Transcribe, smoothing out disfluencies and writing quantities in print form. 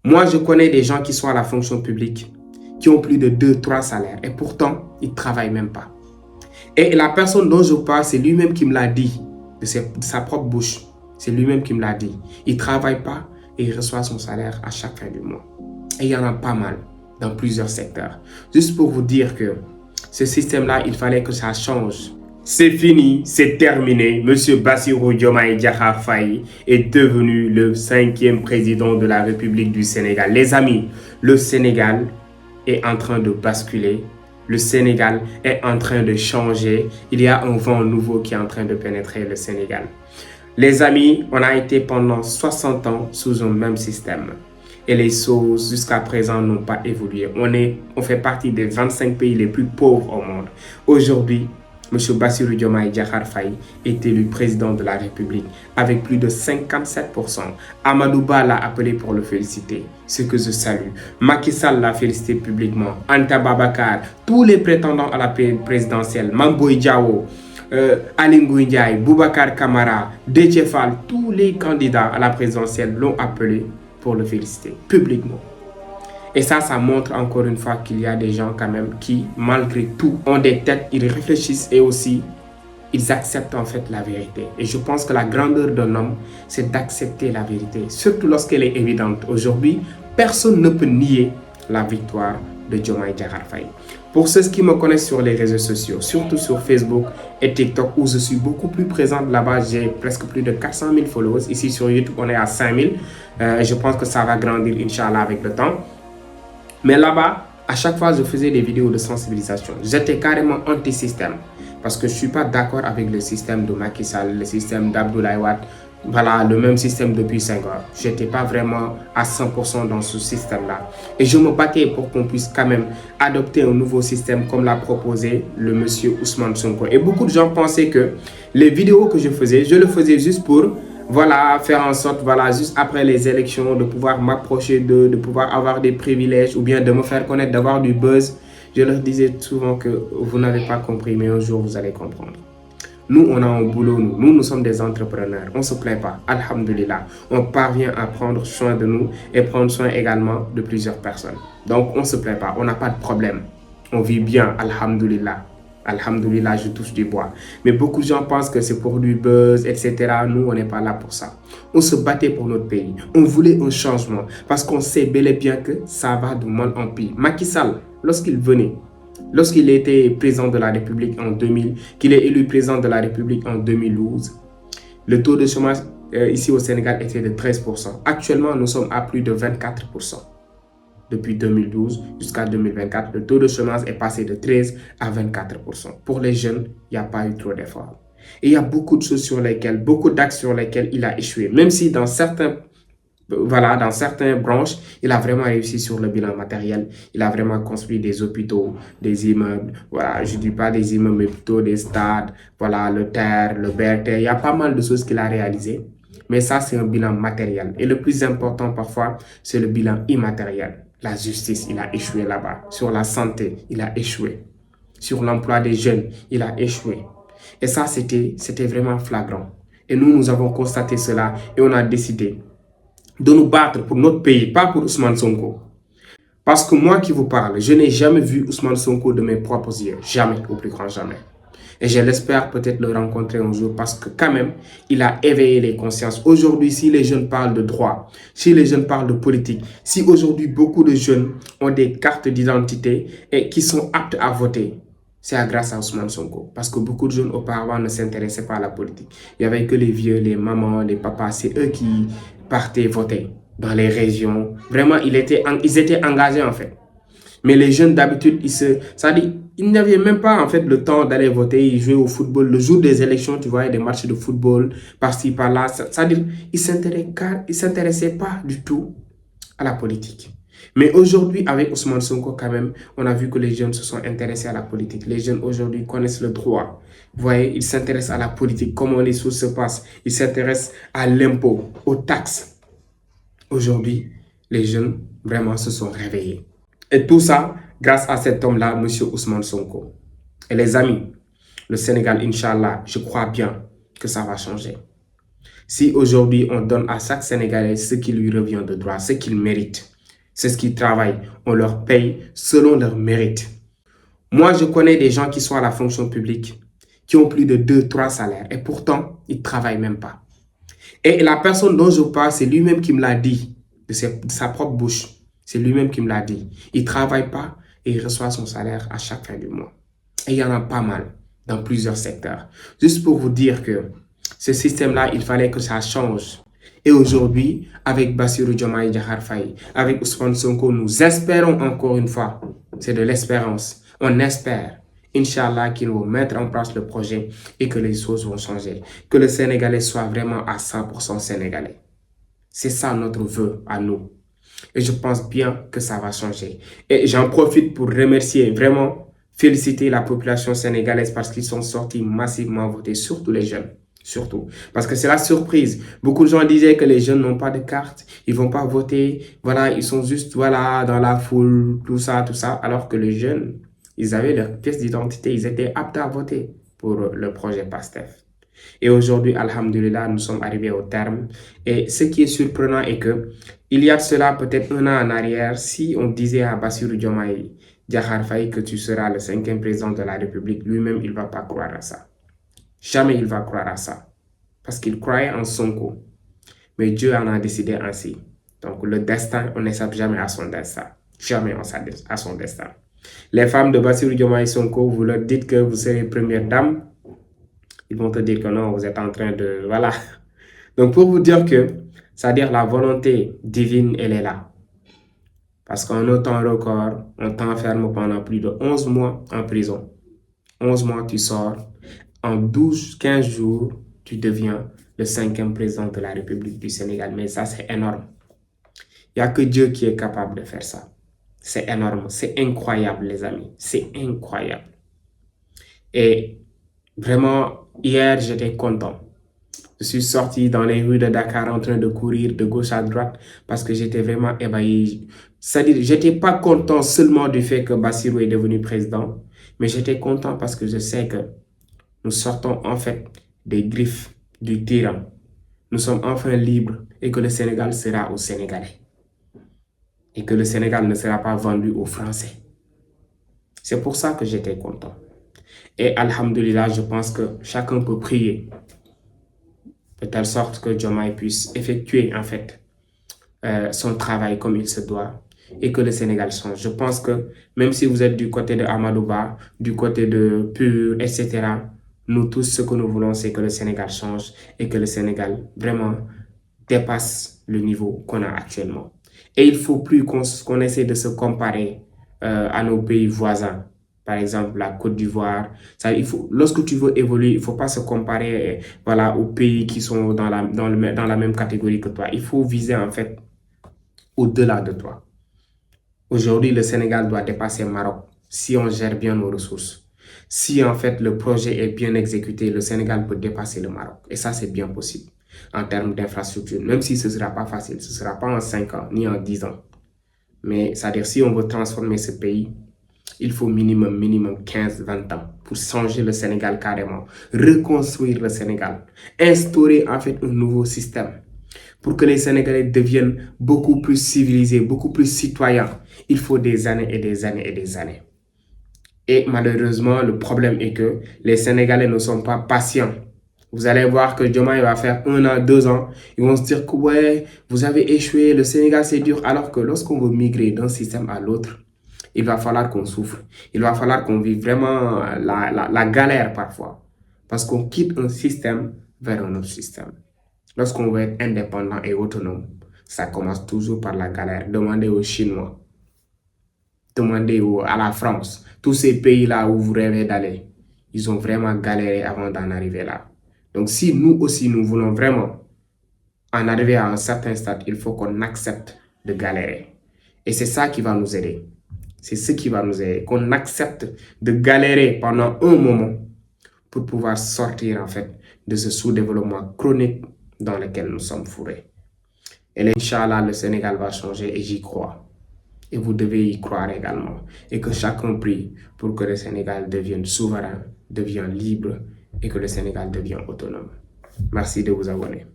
Moi, je connais des gens qui sont à la fonction publique, qui ont plus de 2-3 salaires et pourtant, ils ne travaillent même pas. Et la personne dont je parle, c'est lui-même qui me l'a dit, de sa propre bouche. C'est lui-même qui me l'a dit. Il ne travaille pas et il reçoit son salaire à chaque fin du mois. Et il y en a pas mal dans plusieurs secteurs. Juste pour vous dire que ce système-là, il fallait que ça change. C'est fini, c'est terminé. Monsieur Bassirou Diomaye Diakhar Faye est devenu le 5e président de la République du Sénégal. Les amis, le Sénégal est en train de basculer. Le Sénégal est en train de changer. Il y a un vent nouveau qui est en train de pénétrer le Sénégal. Les amis, on a été pendant 60 ans sous un même système. Et les choses jusqu'à présent n'ont pas évolué. On fait partie des 25 pays les plus pauvres au monde. Aujourd'hui, M. Bassirou Diomaye Diakhar Faye est élu président de la République avec plus de 57%. Amadou Ba l'a appelé pour le féliciter, ce que je salue. Macky Sall l'a félicité publiquement. Anta Babacar, tous les prétendants à la présidentielle, Mamboy Diao, Aly Ngouille Ndiaye, Boubacar Camara, Déthié Fall, tous les candidats à la présidentielle l'ont appelé pour le féliciter publiquement. Et ça montre encore une fois qu'il y a des gens quand même qui, malgré tout, ont des têtes, ils réfléchissent et aussi, ils acceptent en fait la vérité. Et je pense que la grandeur d'un homme, c'est d'accepter la vérité, surtout lorsqu'elle est évidente. Aujourd'hui, personne ne peut nier la victoire de Diomaye Diakhar Faye. Pour ceux qui me connaissent sur les réseaux sociaux, surtout sur Facebook et TikTok, où je suis beaucoup plus présente là-bas, j'ai presque plus de 400 000 followers. Ici sur YouTube, on est à 5 000. Je pense que ça va grandir, Inch'Allah, avec le temps. Mais là-bas, à chaque fois, je faisais des vidéos de sensibilisation. J'étais carrément anti-système parce que je ne suis pas d'accord avec le système de Macky Sall, le système d'Abdoulaye Wade. Voilà, le même système depuis 5 ans. Je n'étais pas vraiment à 100% dans ce système-là. Et je me battais pour qu'on puisse quand même adopter un nouveau système comme l'a proposé le monsieur Ousmane Sonko. Et beaucoup de gens pensaient que les vidéos que je le faisais juste pour... Voilà, faire en sorte, voilà, juste après les élections, de pouvoir m'approcher d'eux, de pouvoir avoir des privilèges ou bien de me faire connaître, d'avoir du buzz. Je leur disais souvent que vous n'avez pas compris, mais un jour vous allez comprendre. Nous, on a un boulot, nous sommes des entrepreneurs, on ne se plaît pas, alhamdulillah. On parvient à prendre soin de nous et prendre soin également de plusieurs personnes. Donc, on ne se plaît pas, on n'a pas de problème. On vit bien, alhamdulillah. Alhamdulillah, je touche du bois. Mais beaucoup de gens pensent que c'est pour du buzz, etc. Nous, on n'est pas là pour ça. On se battait pour notre pays. On voulait un changement parce qu'on sait bel et bien que ça va de mal en pire. Macky Sall, lorsqu'il était président de la République en 2000, qu'il est élu président de la République en 2012, le taux de chômage ici au Sénégal était de 13%. Actuellement, nous sommes à plus de 24%. Depuis 2012 jusqu'à 2024, le taux de chômage est passé de 13 à 24%. Pour les jeunes, il n'y a pas eu trop d'efforts. Et il y a beaucoup de choses beaucoup d'axes sur lesquels il a échoué. Même si dans certaines branches, il a vraiment réussi sur le bilan matériel. Il a vraiment construit des hôpitaux, des immeubles. Voilà, je ne dis pas des immeubles, mais plutôt des stades. Voilà, le TER, le BRT. Il y a pas mal de choses qu'il a réalisées. Mais ça, c'est un bilan matériel. Et le plus important parfois, c'est le bilan immatériel. La justice, il a échoué là-bas. Sur la santé, il a échoué. Sur l'emploi des jeunes, il a échoué. Et ça, c'était vraiment flagrant. Et nous avons constaté cela et on a décidé de nous battre pour notre pays, pas pour Ousmane Sonko. Parce que moi qui vous parle, je n'ai jamais vu Ousmane Sonko de mes propres yeux. Jamais, au plus grand jamais. Et je l'espère peut-être le rencontrer un jour parce que quand même, il a éveillé les consciences. Aujourd'hui, si les jeunes parlent de droit, si les jeunes parlent de politique, si aujourd'hui beaucoup de jeunes ont des cartes d'identité et qui sont aptes à voter, c'est grâce à Ousmane Sonko. Parce que beaucoup de jeunes auparavant ne s'intéressaient pas à la politique. Il n'y avait que les vieux, les mamans, les papas, c'est eux qui partaient voter dans les régions. Vraiment, ils étaient engagés en fait. Mais les jeunes d'habitude, ils n'avaient même pas en fait le temps d'aller voter, ils jouaient au football. Le jour des élections, tu voyais des matchs de football par-ci, par-là. C'est-à-dire ils ne s'intéressaient pas du tout à la politique. Mais aujourd'hui, avec Ousmane Sonko quand même, on a vu que les jeunes se sont intéressés à la politique. Les jeunes aujourd'hui connaissent le droit. Vous voyez, ils s'intéressent à la politique, comment les choses se passent. Ils s'intéressent à l'impôt, aux taxes. Aujourd'hui, les jeunes vraiment se sont réveillés. Et tout ça, grâce à cet homme-là, M. Ousmane Sonko. Et les amis, le Sénégal, Inch'Allah, je crois bien que ça va changer. Si aujourd'hui, on donne à chaque Sénégalais ce qui lui revient de droit, ce qu'il mérite, C'est ce qu'ils travaillent. On leur paye selon leur mérite. Moi, je connais des gens qui sont à la fonction publique, qui ont plus de 2, 3 salaires et pourtant, ils ne travaillent même pas. Et la personne dont je parle, c'est lui-même qui me l'a dit, de sa propre bouche. C'est lui-même qui me l'a dit. Il ne travaille pas et il reçoit son salaire à chaque fin du mois. Et il y en a pas mal dans plusieurs secteurs. Juste pour vous dire que ce système-là, il fallait que ça change. Et aujourd'hui, avec Bassirou Diomaye Diakhar Faye, avec Ousmane Sonko, nous espérons encore une fois, c'est de l'espérance, on espère, Inch'Allah, qu'ils vont mettre en place le projet et que les choses vont changer. Que le Sénégalais soit vraiment à 100% sénégalais. C'est ça notre vœu à nous. Et je pense bien que ça va changer. Et j'en profite pour remercier, vraiment féliciter la population sénégalaise parce qu'ils sont sortis massivement voter, surtout les jeunes. Surtout. Parce que c'est la surprise. Beaucoup de gens disaient que les jeunes n'ont pas de carte, ils ne vont pas voter. Voilà, ils sont juste voilà, dans la foule, tout ça. Alors que les jeunes, ils avaient leur pièce d'identité, ils étaient aptes à voter pour le projet PASTEF. Et aujourd'hui, alhamdulillah, nous sommes arrivés au terme. Et ce qui est surprenant est que, il y a de cela peut-être un an en arrière, si on disait à Bassirou Diomaye Diakhar Faye que tu seras le 5e président de la République, lui-même, il ne va pas croire à ça. Jamais il va croire à ça. Parce qu'il croyait en Sonko. Mais Dieu en a décidé ainsi. Donc le destin, on n'échappe jamais à son destin. Jamais à son destin. Les femmes de Bassirou Diomaye Sonko, vous leur dites que vous serez première dame. Ils vont te dire que non, vous êtes en train de... Voilà. Donc pour vous dire que, c'est-à-dire la volonté divine, elle est là. Parce qu'en un temps record, on t'enferme pendant plus de 11 mois en prison. 11 mois, tu sors. En 12-15 jours, tu deviens le 5e président de la République du Sénégal. Mais ça, c'est énorme. Il n'y a que Dieu qui est capable de faire ça. C'est énorme. C'est incroyable, les amis. C'est incroyable. Et vraiment, hier, j'étais content. Je suis sorti dans les rues de Dakar en train de courir de gauche à droite parce que j'étais vraiment ébahi. C'est-à-dire, je n'étais pas content seulement du fait que Bassirou est devenu président, mais j'étais content parce que je sais que nous sortons en fait des griffes du tyran. Nous sommes enfin libres et que le Sénégal sera aux Sénégalais. Et que le Sénégal ne sera pas vendu aux Français. C'est pour ça que j'étais content. Et alhamdulillah, je pense que chacun peut prier de telle sorte que Diomaye puisse effectuer en fait son travail comme il se doit et que le Sénégal change. Je pense que même si vous êtes du côté de Amadouba, du côté de PUR, etc., nous tous, ce que nous voulons, c'est que le Sénégal change et que le Sénégal vraiment dépasse le niveau qu'on a actuellement. Et il ne faut plus qu'on essaie de se comparer à nos pays voisins. Par exemple, la Côte d'Ivoire. Lorsque tu veux évoluer, il ne faut pas se comparer voilà, aux pays qui sont dans la même catégorie que toi. Il faut viser en fait au-delà de toi. Aujourd'hui, le Sénégal doit dépasser le Maroc si on gère bien nos ressources. Si en fait le projet est bien exécuté, le Sénégal peut dépasser le Maroc. Et ça, c'est bien possible en termes d'infrastructure. Même si ce ne sera pas facile, ce ne sera pas en 5 ans ni en 10 ans. Mais c'est-à-dire si on veut transformer ce pays, il faut minimum 15-20 ans pour changer le Sénégal carrément, reconstruire le Sénégal, instaurer en fait un nouveau système pour que les Sénégalais deviennent beaucoup plus civilisés, beaucoup plus citoyens. Il faut des années et des années et des années. Et malheureusement, le problème est que les Sénégalais ne sont pas patients. Vous allez voir que Diomaye va faire 1 an, 2 ans. Ils vont se dire que ouais, vous avez échoué, le Sénégal c'est dur. Alors que lorsqu'on veut migrer d'un système à l'autre, il va falloir qu'on souffre. Il va falloir qu'on vive vraiment la galère parfois. Parce qu'on quitte un système vers un autre système. Lorsqu'on veut être indépendant et autonome, ça commence toujours par la galère. Demandez aux Chinois. Demandez à la France. Tous ces pays-là où vous rêvez d'aller, ils ont vraiment galéré avant d'en arriver là. Donc si nous aussi, nous voulons vraiment en arriver à un certain stade, il faut qu'on accepte de galérer. Et c'est ça qui va nous aider. C'est ce qui va nous aider. Qu'on accepte de galérer pendant un moment pour pouvoir sortir en fait de ce sous-développement chronique dans lequel nous sommes fourrés. Et Inch'Allah, le Sénégal va changer et j'y crois. Et vous devez y croire également. Et que chacun prie pour que le Sénégal devienne souverain, devienne libre et que le Sénégal devienne autonome. Merci de vous abonner.